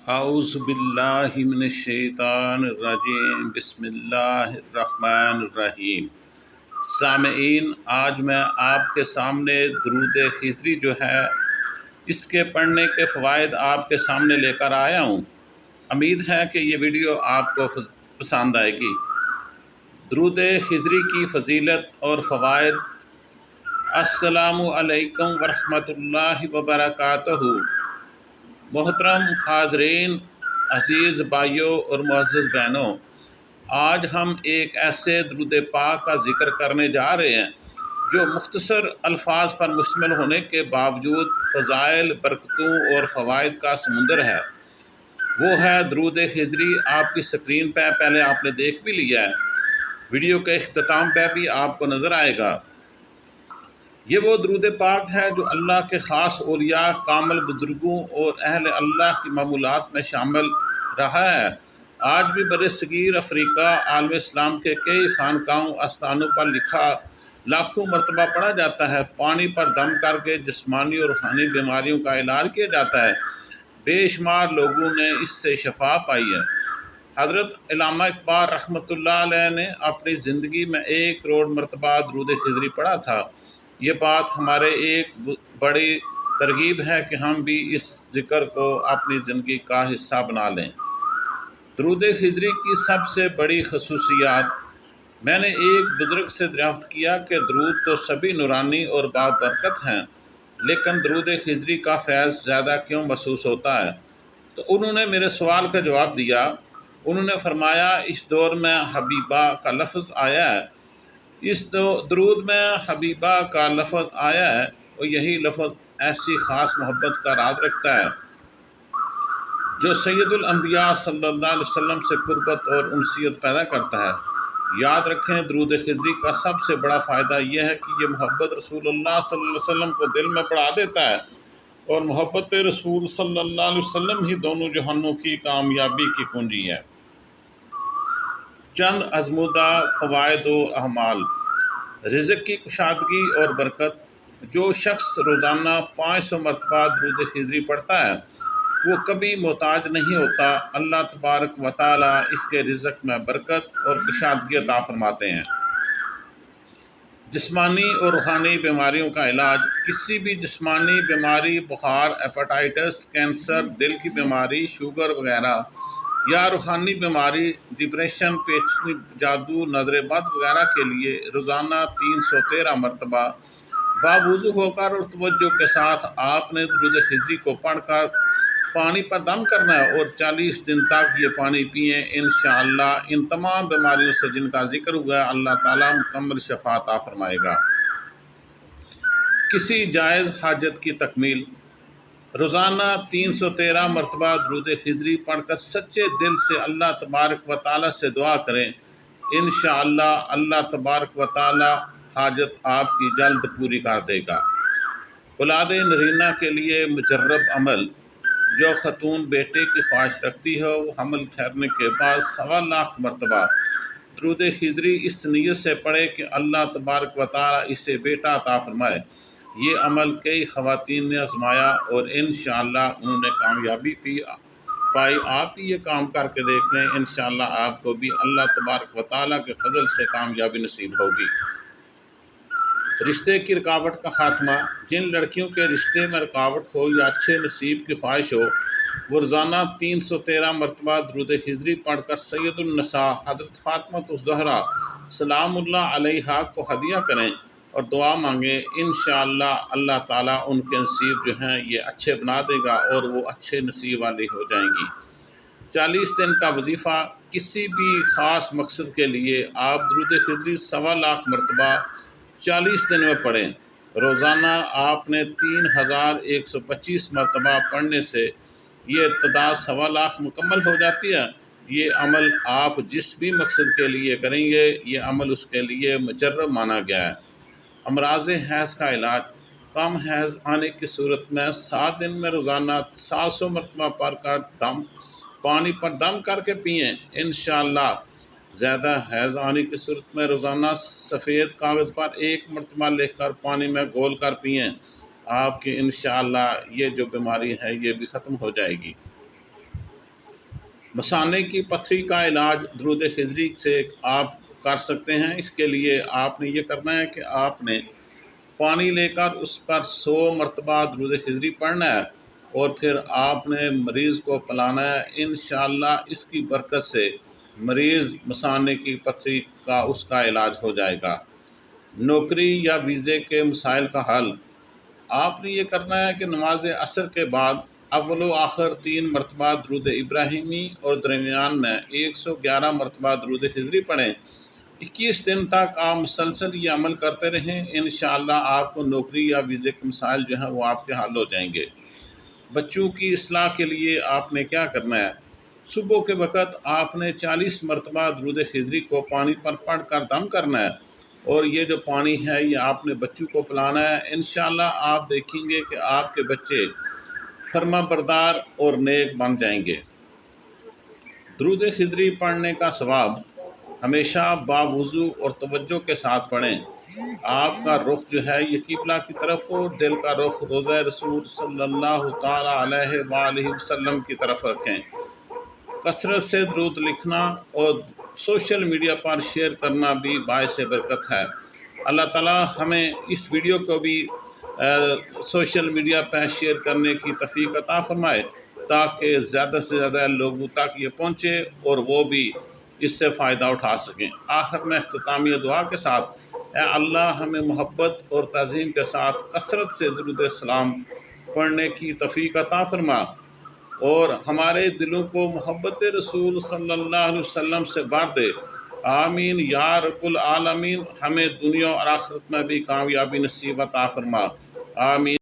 اعوذ باللہ من الشیطان الرجیم، بسم اللہ الرحمن الرحیم۔ سامعین، آج میں آپ کے سامنے درود خضری جو ہے اس کے پڑھنے کے فوائد آپ کے سامنے لے کر آیا ہوں۔ امید ہے کہ یہ ویڈیو آپ کو پسند آئے گی۔ درود خضری کی فضیلت اور فوائد۔ السلام علیکم ورحمۃ اللہ وبرکاتہ۔ محترم حاضرین، عزیز بھائیوں اور معزز بہنوں، آج ہم ایک ایسے درود پاک کا ذکر کرنے جا رہے ہیں جو مختصر الفاظ پر مشتمل ہونے کے باوجود فضائل، برکتوں اور فوائد کا سمندر ہے۔ وہ ہے درود خضری۔ آپ کی سکرین پہ پہلے آپ نے دیکھ بھی لیا ہے، ویڈیو کے اختتام پہ بھی آپ کو نظر آئے گا۔ یہ وہ درود پاک ہے جو اللہ کے خاص اولیاء، کامل بزرگوں اور اہل اللہ کی معمولات میں شامل رہا ہے۔ آج بھی برصغیر افریقہ، عالم اسلام کے کئی خانقاہوں، آستانوں پر لکھا لاکھوں مرتبہ پڑھا جاتا ہے۔ پانی پر دم کر کے جسمانی اور روحانی بیماریوں کا علاج کیا جاتا ہے۔ بے شمار لوگوں نے اس سے شفا پائی ہے۔ حضرت علامہ اقبال رحمۃ اللہ علیہ نے اپنی زندگی میں 1 کروڑ مرتبہ درود خضری پڑھا تھا۔ یہ بات ہمارے ایک بڑی ترغیب ہے کہ ہم بھی اس ذکر کو اپنی زندگی کا حصہ بنا لیں۔ درود خضری کی سب سے بڑی خصوصیات۔ میں نے ایک بزرگ سے دریافت کیا کہ درود تو سبھی نورانی اور بابرکت ہیں، لیکن درود خضری کا فیض زیادہ کیوں محسوس ہوتا ہے؟ تو انہوں نے میرے سوال کا جواب دیا۔ انہوں نے فرمایا، اس دور میں حبیبہ کا لفظ آیا ہے، اس درود میں حبیبہ کا لفظ آیا ہے، اور یہی لفظ ایسی خاص محبت کا راز رکھتا ہے جو سید الانبیاء صلی اللہ علیہ وسلم سے قربت اور انسیت پیدا کرتا ہے۔ یاد رکھیں، درود خضری کا سب سے بڑا فائدہ یہ ہے کہ یہ محبت رسول اللہ صلی اللہ علیہ وسلم کو دل میں بڑھا دیتا ہے، اور محبت رسول صلی اللہ علیہ وسلم ہی دونوں جہانوں کی کامیابی کی کنجی ہے۔ چند آزمودہ فوائد و اعمال۔ رزق کی کشادگی اور برکت۔ جو شخص روزانہ 500 مرتبہ درود خضری پڑھتا ہے وہ کبھی محتاج نہیں ہوتا۔ اللہ تبارک و تعالیٰ اس کے رزق میں برکت اور کشادگی عطا فرماتے ہیں۔ جسمانی اور روحانی بیماریوں کا علاج۔ کسی بھی جسمانی بیماری، بخار، ہیپاٹائٹس، کینسر، دل کی بیماری، شوگر وغیرہ، یا روحانی بیماری، ڈپریشن، پیچیدگی، جادو، نظر بد وغیرہ کے لیے روزانہ 313 مرتبہ باوضو ہو کر اور توجہ کے ساتھ آپ نے درود خضری کو پڑھ کر پانی پر دم کرنا ہے، اور 40 دن تک یہ پانی پئیں۔ انشاءاللہ ان تمام بیماریوں سے جن کا ذکر ہوا ہے اللہ تعالیٰ مکمل شفا عطا فرمائے گا۔ کسی جائز حاجت کی تکمیل۔ روزانہ 313 مرتبہ درود خضری پڑھ کر سچے دل سے اللہ تبارک و تعالیٰ سے دعا کریں۔ انشاءاللہ اللہ تبارک و تعالیٰ حاجت آپ کی جلد پوری کر دے گا۔ اولاد نرینہ کے لیے مجرب عمل۔ جو خاتون بیٹے کی خواہش رکھتی ہے وہ حمل ٹھہرنے کے بعد 1.25 لاکھ مرتبہ درود خضری اس نیت سے پڑھے کہ اللہ تبارک و تعالیٰ اسے بیٹا عطا فرمائے۔ یہ عمل کئی خواتین نے آزمایا اور انشاءاللہ انہوں نے کامیابی پائی۔ آپ بھی یہ کام کر کے دیکھ لیں، انشاءاللہ آپ کو بھی اللہ تبارک و تعالیٰ کے فضل سے کامیابی نصیب ہوگی۔ رشتے کی رکاوٹ کا خاتمہ۔ جن لڑکیوں کے رشتے میں رکاوٹ ہو یا اچھے نصیب کی خواہش ہو وہ روزانہ 313 مرتبہ درود خضری پڑھ کر سید النساء حضرت فاطمہ الزہرا سلام اللہ علیہا کو ہدیہ کریں اور دعا مانگیں۔ انشاءاللہ اللہ تعالیٰ ان کے نصیب جو ہیں یہ اچھے بنا دے گا اور وہ اچھے نصیب والی ہو جائیں گی۔ 40 دن کا وظیفہ۔ کسی بھی خاص مقصد کے لیے آپ درود خضری 1.25 لاکھ مرتبہ 40 دن میں پڑھیں۔ روزانہ آپ نے 3125 مرتبہ پڑھنے سے یہ تعداد 1.25 لاکھ مکمل ہو جاتی ہے۔ یہ عمل آپ جس بھی مقصد کے لیے کریں گے یہ عمل اس کے لیے مجرب مانا گیا ہے۔ امراض حیض کا علاج۔ کم حیض آنے کی صورت میں 7 دن میں روزانہ 700 مرتبہ پڑھ کر پانی پر دم کر کے پئیں۔ انشاءاللہ زیادہ حیض آنے کی صورت میں روزانہ سفید کاغذ پر 1 مرتبہ لکھ کر پانی میں گھول کر پئیں۔ آپ کی انشاءاللہ یہ جو بیماری ہے یہ بھی ختم ہو جائے گی۔ مثانے کی پتھری کا علاج درود خضری سے آپ کر سکتے ہیں۔ اس کے لیے آپ نے یہ کرنا ہے کہ آپ نے پانی لے کر اس پر 100 مرتبہ درود خضری پڑھنا ہے اور پھر آپ نے مریض کو پلانا ہے۔ انشاءاللہ اس کی برکت سے مریض مثانے کی پتھری کا اس کا علاج ہو جائے گا۔ نوکری یا ویزے کے مسائل کا حل، آپ نے یہ کرنا ہے کہ نماز عصر کے بعد اول و آخر 3 مرتبہ درود ابراہیمی اور درمیان میں 111 مرتبہ درود خضری پڑھیں۔ 21 دن تک آپ مسلسل یہ عمل کرتے رہیں، انشاءاللہ آپ کو نوکری یا ویزے کے مسائل جو ہیں وہ آپ کے حل ہو جائیں گے۔ بچوں کی اصلاح کے لیے آپ نے کیا کرنا ہے؟ صبح کے وقت آپ نے 40 مرتبہ درود خضری کو پانی پر پڑھ کر دم کرنا ہے، اور یہ جو پانی ہے یہ آپ نے بچوں کو پلانا ہے۔ انشاءاللہ آپ دیکھیں گے کہ آپ کے بچے فرما بردار اور نیک بن جائیں گے۔ درود خضری پڑھنے کا ثواب، ہمیشہ باوضو اور توجہ کے ساتھ پڑھیں۔ آپ کا رخ جو ہے یہ قبلہ کی طرف ہو، دل کا رخ روضہ رسول صلی اللہ تعالیٰ علیہ وآلہ وسلم کی طرف رکھیں۔ کثرت سے درود لکھنا اور سوشل میڈیا پر شیئر کرنا بھی باعث برکت ہے۔ اللہ تعالیٰ ہمیں اس ویڈیو کو بھی سوشل میڈیا پہ شیئر کرنے کی توفیق عطا فرمائے، تاکہ زیادہ سے زیادہ لوگوں تک یہ پہنچے اور وہ بھی اس سے فائدہ اٹھا سکیں۔ آخر میں اختتامیہ دعا کے ساتھ، اے اللہ ہمیں محبت اور تعظیم کے ساتھ کثرت سے درود السلام پڑھنے کی توفیق عطا فرما، اور ہمارے دلوں کو محبت رسول صلی اللہ علیہ وسلم سے بھر دے۔ آمین یا رب العالمین۔ ہمیں دنیا اور آخرت میں بھی کامیابی نصیب عطا فرما، آمین۔